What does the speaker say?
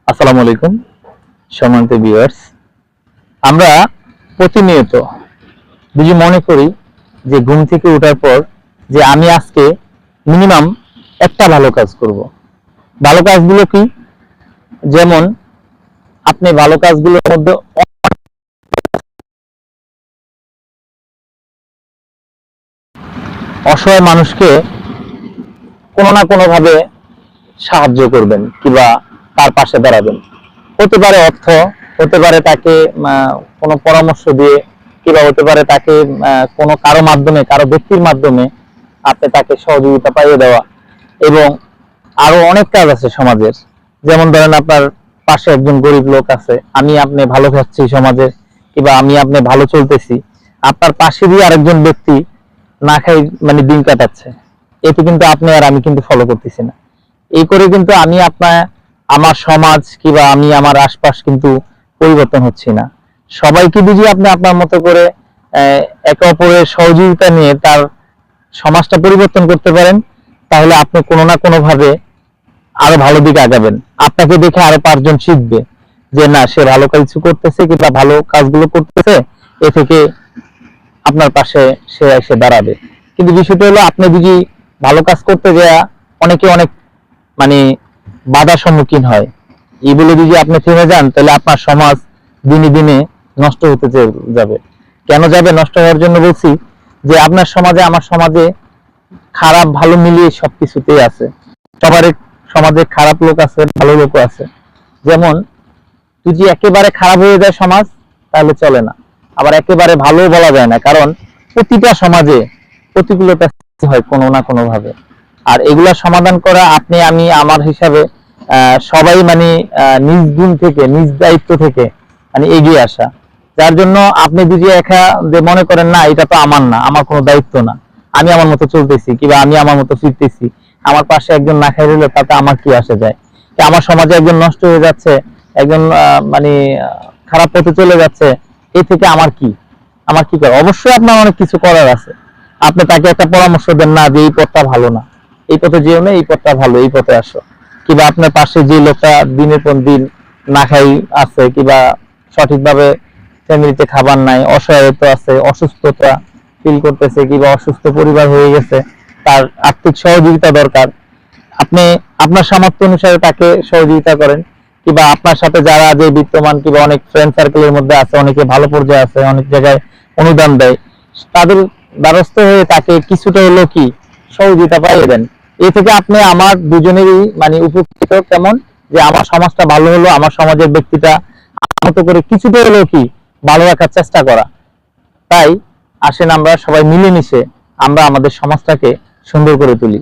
আসসালামু আলাইকুম সম্মানিত ভিউয়ার্স। আমরা প্রতিনিয়ত যদি মনে করি যে ঘুম থেকে ওঠার পর যে আমি আজকে মিনিমাম একটা ভালো কাজ করব। ভালো কাজগুলো কি? যেমন আপনি ভালো কাজগুলোর মধ্যে অসহায় মানুষকে কোনো না কোনো ভাবে সাহায্য করবেন কিংবা তার পাশে দাঁড়াবেন। হতে পারে অর্থ, হতে পারে তাকে কোনো পরামর্শ দিয়ে, কিংবা হতে পারে তাকে কোনো কারো মাধ্যমে, কারো ব্যক্তির মাধ্যমে আপনি তাকে সহযোগিতা পাইয়ে দেওয়া। এবং আরো অনেক কাজ আছে সমাজের। যেমন ধরেন আপনার পাশে একজন গরিব লোক আছে, আমি আপনি ভালো খাচ্ছি সমাজে, কিংবা আমি আপনি ভালো চলতেছি, আপনার পাশে দিয়ে আরেকজন ব্যক্তি না খাই দিন কাটাচ্ছে, এতে কিন্তু আপনি আর আমি কিন্তু ফলো করতেছি না। এই করে কিন্তু আমি আপনার আমার সমাজ কিংবা আমি আমার আশপাশ কিন্তু পরিবর্তন হচ্ছি না। সবাইকে বুঝি আপনি আপনার মতো করে একে অপরের সহযোগিতা নিয়ে তার সমাজটা পরিবর্তন করতে পারেন, তাহলে আপনি কোনো না কোনো ভাবে আরো ভালো দিকে আগাবেন। আপনাকে দেখে আরো 5 জন শিখবে যে না, সে ভালো কিছু করতেছে কিংবা ভালো কাজগুলো করতেছে, এ থেকে আপনার পাশে সে এসে দাঁড়াবে। কিন্তু বিষয়টা হলো, আপনি যদি ভালো কাজ করতে গিয়ে অনেকে অনেক মানে বাধার সম্মুখীন হয়, এগুলো যদি আপনি থেমে যান, তাহলে আপনার সমাজ দিনে দিনে নষ্ট হতে যাবে। কেন যাবে নষ্ট হওয়ার জন্য বলছি, যে আপনার সমাজে আমার সমাজে খারাপ ভালো মিলিয়ে সবকিছুতেই আছে। সবার সমাজে খারাপ লোক আছে, ভালো লোকও আছে। যেমন যদি একেবারে খারাপ হয়ে যায় সমাজ, তাহলে চলে না। আবার একেবারে ভালো বলা যায় না, কারণ প্রতিটা সমাজে প্রতিকূলতা হয় কোনো না কোনো ভাবে। আর এগুলা সমাধান করা আপনি আমি আমার হিসাবে সবাই নিজ গুণ থেকে, নিজ দায়িত্ব থেকে এগিয়ে আসা। যার জন্য আপনি যদি একা যে মনে করেন না এটা তো আমার না, আমার কোনো দায়িত্ব না, আমি আমার মতো চলতেছি কিংবা আমি আমার মতো ফিরতেছি, আমার পাশে একজন না খাই রইল, তাতে আমার কি আসে যায়? আমার সমাজে একজন নষ্ট হয়ে যাচ্ছে, একজন খারাপ পথে চলে যাচ্ছে, এই থেকে আমার কি করা? অবশ্যই আপনার অনেক কিছু করার আছে। আপনি তাকে একটা পরামর্শ দেন না যে এই পথটা ভালো না, এই পথে যেও না, এই পথটা ভালো, এই পথে আসো। কিংবা আপনার পাশে যে লোকটা দিনের পর দিন না খাই আছে, কিংবা সঠিকভাবে ফ্যামিলিতে খাবার নাই, অসহায়তা আছে, অসুস্থতা ফিল করতেছে, কিংবা অসুস্থ পরিবার হয়ে গেছে, তার আর্থিক সহযোগিতা দরকার, আপনি আপনার সামর্থ্য অনুসারে তাকে সহযোগিতা করেন। কিংবা আপনার সাথে যারা যে বিদ্যমান কিংবা অনেক ফ্রেন্ড সার্কেলের মধ্যে আছে, অনেকে ভালো পর্যায়ে আছে, অনেক জায়গায় অনুদান দেয়, তাদের দ্বারস্থ হয়ে তাকে কিছুটা হলো কি সহযোগিতা পাইয়ে দেন। এই থেকে আপনি আমার দুজনেরই উপকৃত। কেমন যে আমার সমাজটা ভালো হলো, আমার সমাজের ব্যক্তিটা মতো করে কিছুটা হলো কি ভালো রাখার চেষ্টা করা। তাই আসেন আমরা সবাই মিলেমিশে আমরা আমাদের সমাজটাকে সুন্দর করে তুলি।